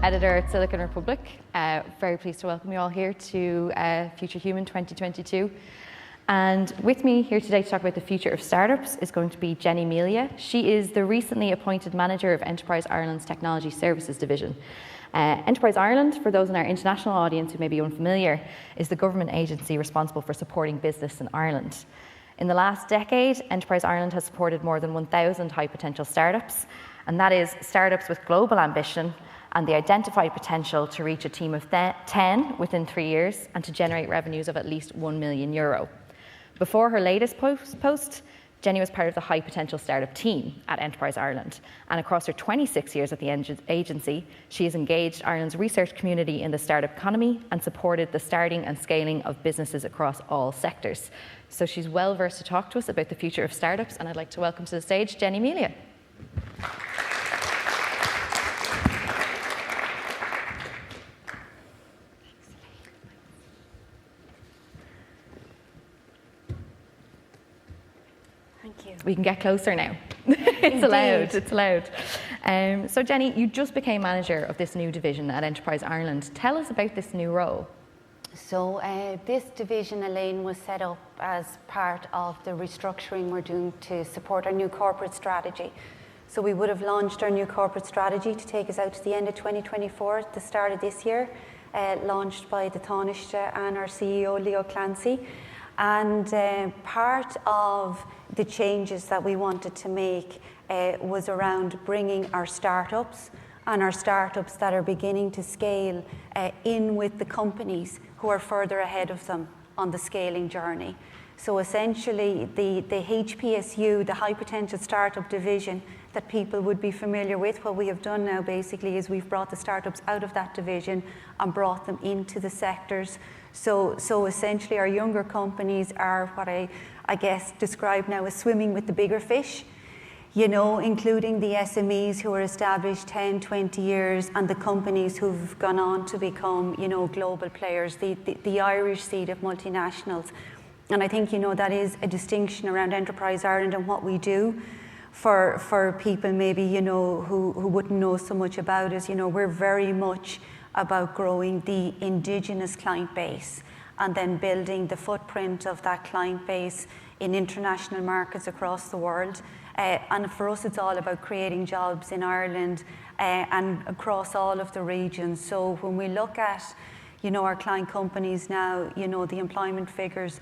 editor at Silicon Republic. Very pleased to welcome you all here to Future Human 2022. And with me here today to talk about the future of startups is going to be Jenny Melia. She is the recently appointed manager of Enterprise Ireland's Technology Services Division. Enterprise Ireland, for those in our international audience who may be unfamiliar, is the government agency responsible for supporting business in Ireland. In the last decade, Enterprise Ireland has supported more than 1,000 high potential startups, and that is startups with global ambition and the identified potential to reach a team of 10 within 3 years and to generate revenues of at least €1 million. Before her latest post, Jenny was part of the high potential startup team at Enterprise Ireland, and across her 26 years at the agency, she has engaged Ireland's research community in the startup economy and supported the starting and scaling of businesses across all sectors. So she's well versed to talk to us about the future of startups, and I'd like to welcome to the stage Jenny Melia. We can get closer now. It's allowed. So Jenny, you just became manager of this new division at Enterprise Ireland. Tell us about this new role. So this division, Elaine, was set up as part of the restructuring we're doing to support our new corporate strategy. So we would have launched our new corporate strategy to take us out to the end of 2024 at the start of this year, launched by the Taoiseach and our CEO, Leo Clancy. And part of the changes that we wanted to make was around bringing our startups and our startups that are beginning to scale in with the companies who are further ahead of them on the scaling journey. So essentially the HPSU, the High Potential Startup Division that people would be familiar with, what we have done now basically is we've brought the startups out of that division and brought them into the sectors. So essentially our younger companies are what I guess describe now as swimming with the bigger fish, you know, including the SMEs who are established 10, 20 years and the companies who've gone on to become, you know, global players, the Irish seed of multinationals. And I think, you know, that is a distinction around Enterprise Ireland and what we do. For people maybe, you know, who wouldn't know so much about us, you know, we're very much about growing the indigenous client base and then building the footprint of that client base in international markets across the world. And for us, it's all about creating jobs in Ireland and across all of the regions. So when we look at, you know, our client companies now, you know, the employment figures,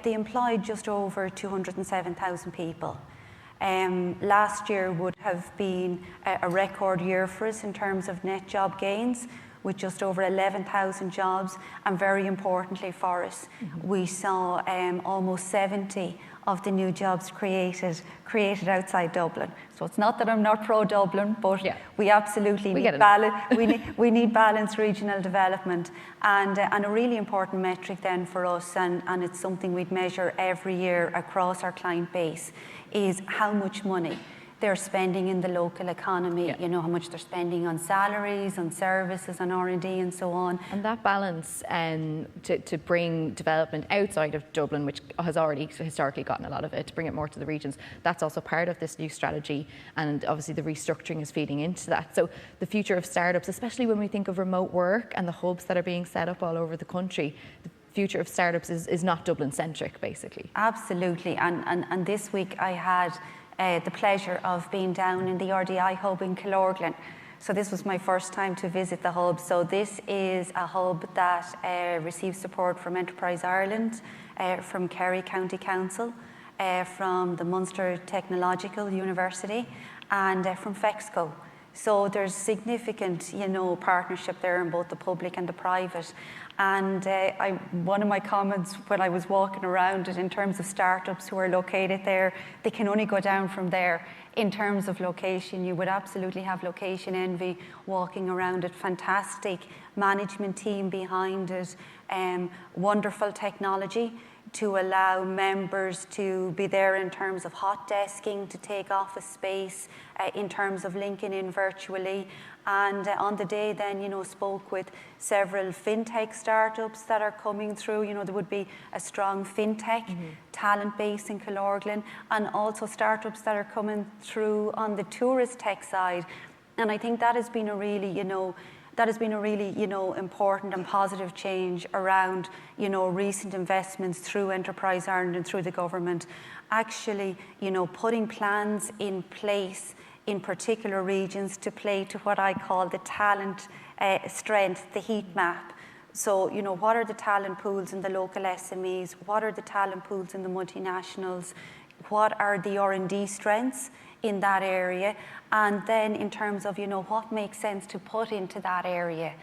they employed just over 207,000 people. Last year would have been a record year for us in terms of net job gains, with just over 11,000 jobs, and very importantly for us, we saw almost 70 of the new jobs created outside Dublin. So it's not that I'm not pro-Dublin, but we absolutely need balance. we need balanced regional development, and a really important metric then for us, and it's something we'd measure every year across our client base, is how much money they're spending in the local economy, you know, how much they're spending on salaries, on services, on R&D and so on. And that balance to bring development outside of Dublin, which has already historically gotten a lot of it, to bring it more to the regions, that's also part of this new strategy, and obviously the restructuring is feeding into that. So the future of startups, especially when we think of remote work and the hubs that are being set up all over the country, the future of startups is not Dublin-centric, basically. Absolutely, and this week I had the pleasure of being down in the RDI Hub in Killorglin. So this was my first time to visit the hub. So this is a hub that receives support from Enterprise Ireland, from Kerry County Council, from the Munster Technological University, and from FEXCO. So there's significant, you know, partnership there in both the public and the private. And one of my comments when I was walking around it in terms of startups who are located there, they can only go down from there. In terms of location, you would absolutely have location envy walking around it. Fantastic management team behind it, wonderful technology to allow members to be there in terms of hot desking, to take office space, in terms of linking in virtually. And on the day then, you know, spoke with several fintech startups that are coming through. You know, there would be a strong fintech talent base in Killorglin, and also startups that are coming through on the tourist tech side. And I think that has been a really, you know, that has been a really, important and positive change around, recent investments through Enterprise Ireland and through the government. Actually, putting plans in place in particular regions to play to what I call the talent strength, the heat map. So, what are the talent pools in the local SMEs? What are the talent pools in the multinationals? What are the R&D strengths in that area? And then in terms of, what makes sense to put into that area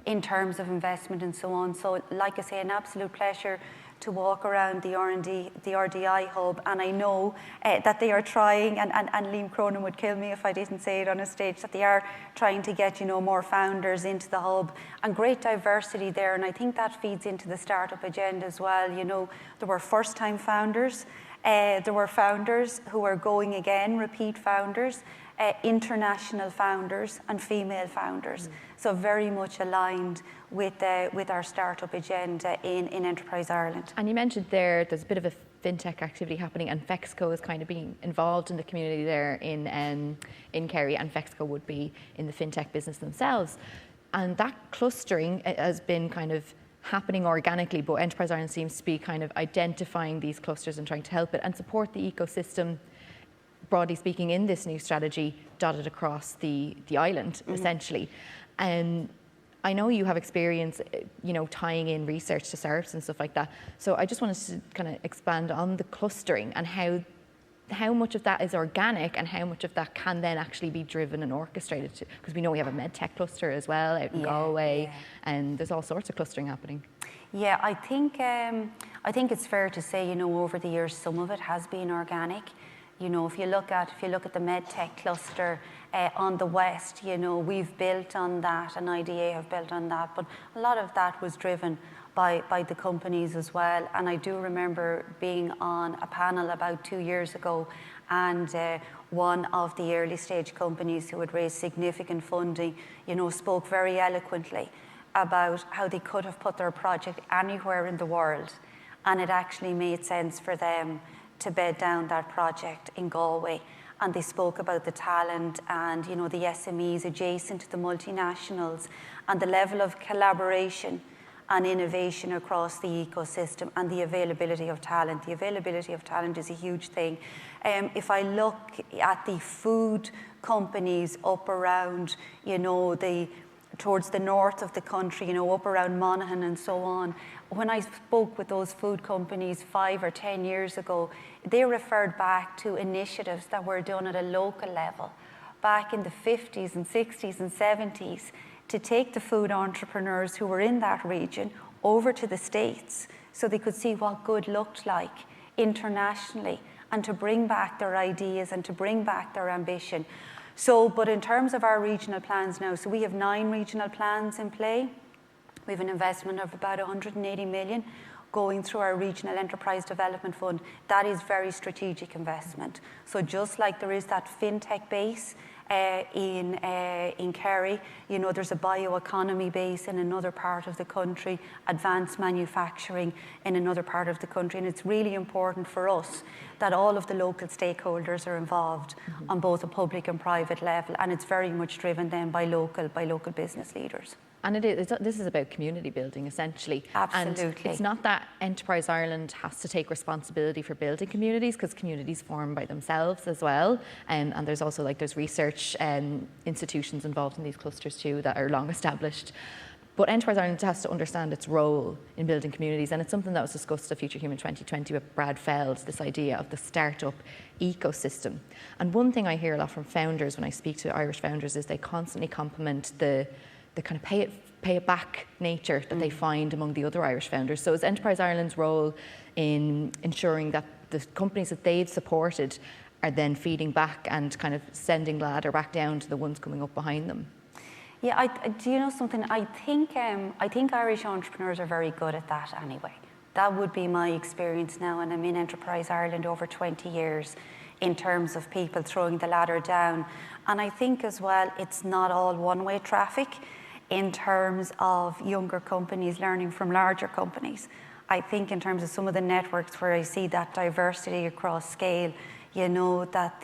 in terms of investment and so on. So, like I say, an absolute pleasure to walk around the RDI Hub, and I know that they are trying, and Liam Cronin would kill me if I didn't say it on a stage, that they are trying to get, more founders into the hub, and great diversity there, and I think that feeds into the startup agenda as well. There were first-time founders, there were founders who are going again, repeat founders, international founders and female founders. So very much aligned with our startup agenda in Enterprise Ireland. And you mentioned there's a bit of a fintech activity happening, and Fexco is kind of being involved in the community there in Kerry, and Fexco would be in the fintech business themselves. And that clustering has been kind of happening organically, but Enterprise Ireland seems to be kind of identifying these clusters and trying to help it and support the ecosystem, broadly speaking, in this new strategy dotted across the island, essentially. And I know you have experience, tying in research to startups and stuff like that. So I just wanted to kind of expand on the clustering and how much of that is organic and how much of that can then actually be driven and orchestrated, because we know we have a medtech cluster as well out in Galway, and there's all sorts of clustering happening. Yeah, I think it's fair to say, over the years, some of it has been organic. If you look at the medtech cluster on the west, we've built on that, and IDA have built on that, but a lot of that was driven by the companies as well. And I do remember being on a panel about 2 years ago, and one of the early stage companies who had raised significant funding, spoke very eloquently about how they could have put their project anywhere in the world, and it actually made sense for them to bed down that project in Galway. And they spoke about the talent and, the SMEs adjacent to the multinationals, and the level of collaboration and innovation across the ecosystem, and the availability of talent. The availability of talent is a huge thing. If I look at the food companies up around, towards the north of the country, up around Monaghan and so on, when I spoke with those food companies 5 or 10 years ago, they referred back to initiatives that were done at a local level back in the 50s and 60s and 70s to take the food entrepreneurs who were in that region over to the States so they could see what good looked like internationally, and to bring back their ideas and to bring back their ambition. So, but in terms of our regional plans now, so we have 9 regional plans in play. We have an investment of about 180 million going through our Regional Enterprise Development Fund. That is very strategic investment. So just like there is that fintech base in Kerry, there's a bioeconomy base in another part of the country, advanced manufacturing in another part of the country, and it's really important for us that all of the local stakeholders are involved on both a public and private level, and it's very much driven then by local business leaders. And this is about community building, essentially. Absolutely. And it's not that Enterprise Ireland has to take responsibility for building communities, because communities form by themselves as well. And there's also there's research institutions involved in these clusters too that are long established. But Enterprise Ireland has to understand its role in building communities, and it's something that was discussed at Future Human 2020 with Brad Feld, this idea of the startup ecosystem. And one thing I hear a lot from founders when I speak to Irish founders is they constantly compliment the kind of pay it back nature that they find among the other Irish founders. So is Enterprise Ireland's role in ensuring that the companies that they've supported are then feeding back and kind of sending the ladder back down to the ones coming up behind them? Yeah, do you know something? I think Irish entrepreneurs are very good at that anyway. That would be my experience now, and I'm in Enterprise Ireland over 20 years in terms of people throwing the ladder down. And I think as well, it's not all one-way traffic in terms of younger companies learning from larger companies. I think in terms of some of the networks where I see that diversity across scale, that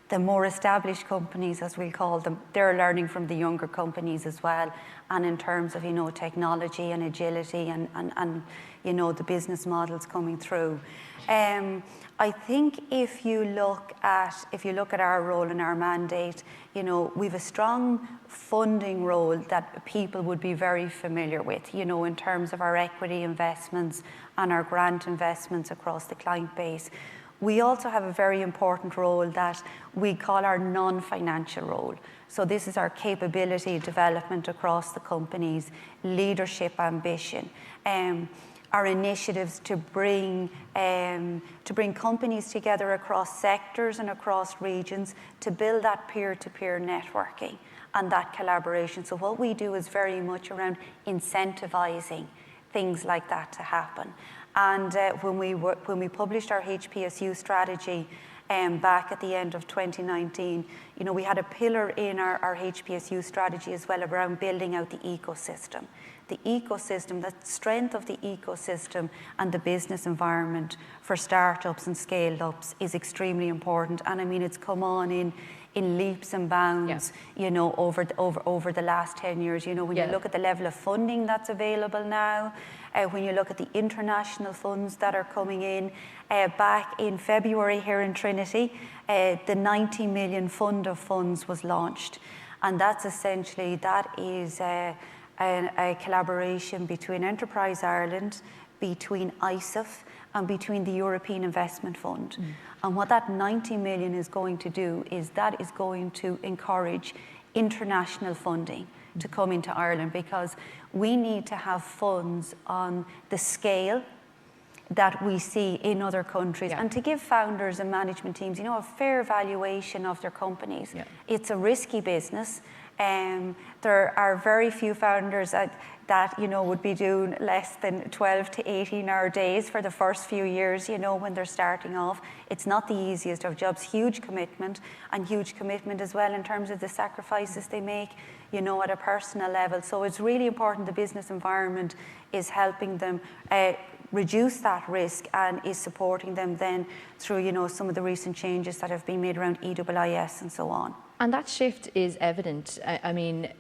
the more established companies, as we'll call them, they're learning from the younger companies as well. And in terms of, technology and agility and the business models coming through. I think if you look at our role and our mandate, we've a strong funding role that people would be very familiar with, in terms of our equity investments and our grant investments across the client base. We also have a very important role that we call our non-financial role. So this is our capability development across the company's leadership ambition. Our initiatives to bring companies together across sectors and across regions to build that peer-to-peer networking and that collaboration. So what we do is very much around incentivizing things like that to happen. And when we published our HPSU strategy back at the end of 2019, we had a pillar in our HPSU strategy as well around building out the ecosystem. The ecosystem, the strength of the ecosystem and the business environment for startups and scale-ups is extremely important. And I mean, it's come on in leaps and bounds, over the last 10 years. When you look at the level of funding that's available now, when you look at the international funds that are coming in, back in February here in Trinity, the 90 million fund of funds was launched. And that's essentially, that is a collaboration between Enterprise Ireland, between ISIF, and between the European Investment Fund. And what that 90 million is going to do is that is going to encourage international funding to come into Ireland, because we need to have funds on the scale that we see in other countries, and to give founders and management teams, a fair valuation of their companies. It's a risky business. There are very few founders that would be doing less than 12 to 18-hour days for the first few years, when they're starting off. It's not the easiest of jobs. Huge commitment as well in terms of the sacrifices they make, at a personal level. So it's really important the business environment is helping them reduce that risk and is supporting them then through, some of the recent changes that have been made around EIS and so on. And that shift is evident. I mean,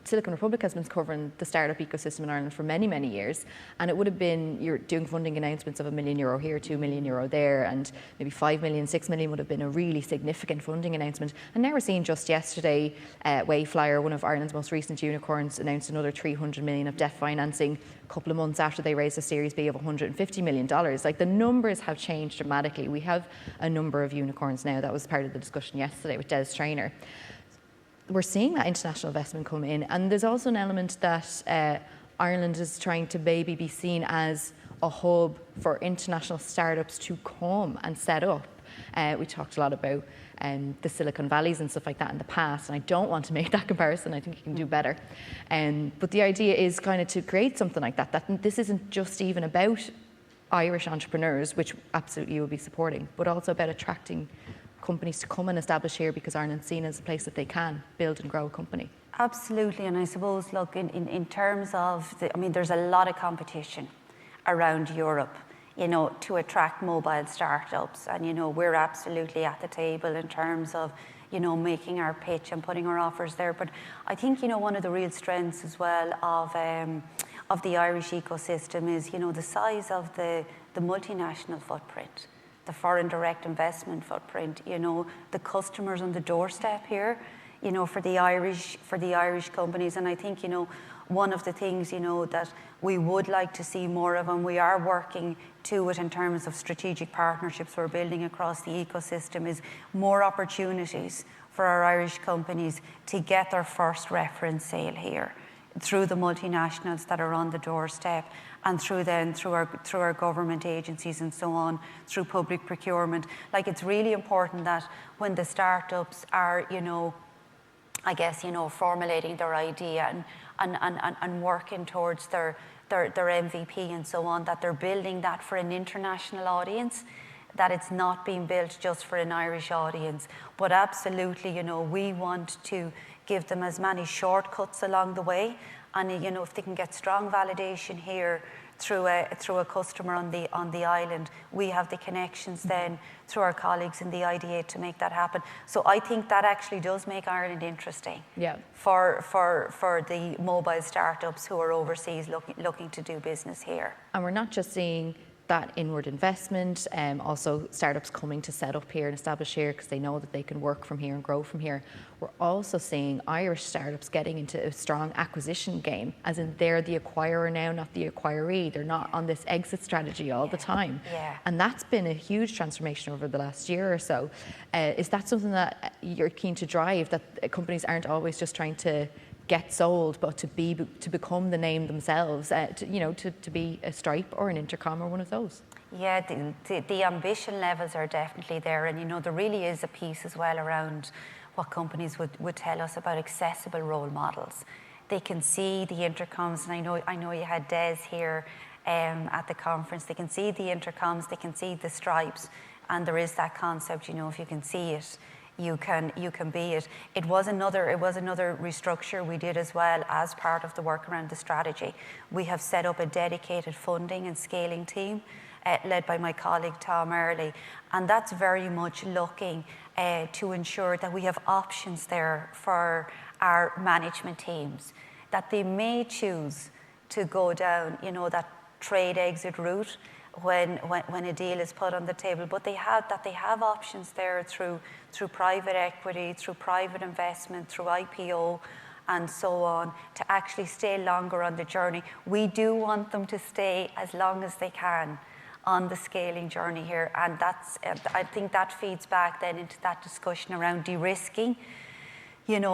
Silicon Republic has been covering the startup ecosystem in Ireland for many, many years. And it would have been, you're doing funding announcements of €1 million here, €2 million there, and maybe 5 million, 6 million would have been a really significant funding announcement. And now we're seeing just yesterday, Wayflyer, one of Ireland's most recent unicorns, announced another 300 million of debt financing a couple of months after they raised a Series B of $150 million. Like, the numbers have changed dramatically. We have a number of unicorns now. That was part of the discussion yesterday with Des Traynor. We're seeing that international investment come in, and there's also an element that Ireland is trying to maybe be seen as a hub for international startups to come and set up. We talked a lot about the Silicon Valleys and stuff like that in the past, and I don't want to make that comparison. I think you can do better. But the idea is kind of to create something like that, that this isn't just even about Irish entrepreneurs, which absolutely you will be supporting, but also about attracting companies to come and establish here, because Ireland's seen as a place that they can build and grow a company. Absolutely, and I suppose, look, in terms of, there's a lot of competition around Europe, to attract mobile startups, and, we're absolutely at the table in terms of, making our pitch and putting our offers there. But I think, one of the real strengths as well of the Irish ecosystem is, the size of the multinational footprint, the foreign direct investment footprint, the customers on the doorstep here, for the Irish companies. And I think, one of the things, that we would like to see more of, and we are working to it in terms of strategic partnerships we're building across the ecosystem, is more opportunities for our Irish companies to get their first reference sale here through the multinationals that are on the doorstep, and through our government agencies and so on, through public procurement. Like, it's really important that when the startups are, formulating their idea and working towards their MVP and so on, that they're building that for an international audience, that it's not being built just for an Irish audience. But absolutely, we want to give them as many shortcuts along the way. And, if they can get strong validation here through a customer on the island. We have the connections then through our colleagues in the IDA to make that happen. So I think that actually does make Ireland interesting for the mobile startups who are overseas looking to do business here. And we're not just seeing that inward investment, also startups coming to set up here and establish here because they know that they can work from here and grow from here. We're also seeing Irish startups getting into a strong acquisition game, as in they're the acquirer now, not the acquiree. They're not on this exit strategy all the time. And that's been a huge transformation over the last year or so. Is that something that you're keen to drive, that companies aren't always just trying to get sold, but to become the name themselves, to be a Stripe or an Intercom or one of those? Yeah, the ambition levels are definitely there, and there really is a piece as well around what companies would tell us about accessible role models. They can see the Intercoms, and I know you had Des here at the conference. They can see the Intercoms, they can see the Stripes, and there is that concept, if you can see it, you can be it. It was another restructure we did as well as part of the work around the strategy. We have set up a dedicated funding and scaling team led by my colleague Tom Early, and that's very much looking to ensure that we have options there for our management teams, that they may choose to go down that trade exit route when a deal is put on the table, but they have options there through private equity, through private investment, through IPO, and so on, to actually stay longer on the journey. We do want them to stay as long as they can on the scaling journey here, and I think that feeds back then into that discussion around de-risking,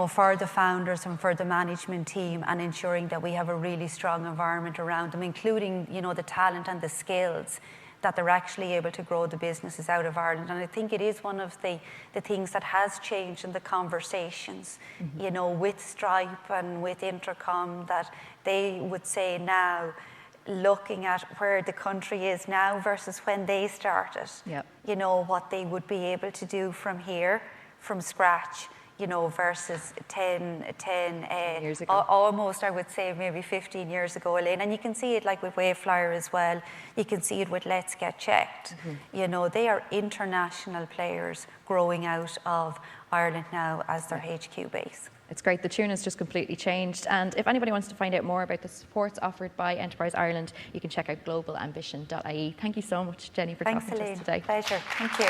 for the founders and for the management team, and ensuring that we have a really strong environment around them, including, the talent and the skills, that they're actually able to grow the businesses out of Ireland. And I think it is one of the things that has changed in the conversations, with Stripe and with Intercom, that they would say now, looking at where the country is now versus when they started, what they would be able to do from here, from scratch, versus 10 years ago. Almost, I would say, maybe 15 years ago, Elaine. And you can see it like with Wayflyer as well. You can see it with Let's Get Checked. They are international players growing out of Ireland now as their HQ base. It's great. The tune has just completely changed. And if anybody wants to find out more about the supports offered by Enterprise Ireland, you can check out globalambition.ie. Thank you so much, Jenny, for talking to us today. Pleasure. Thank you.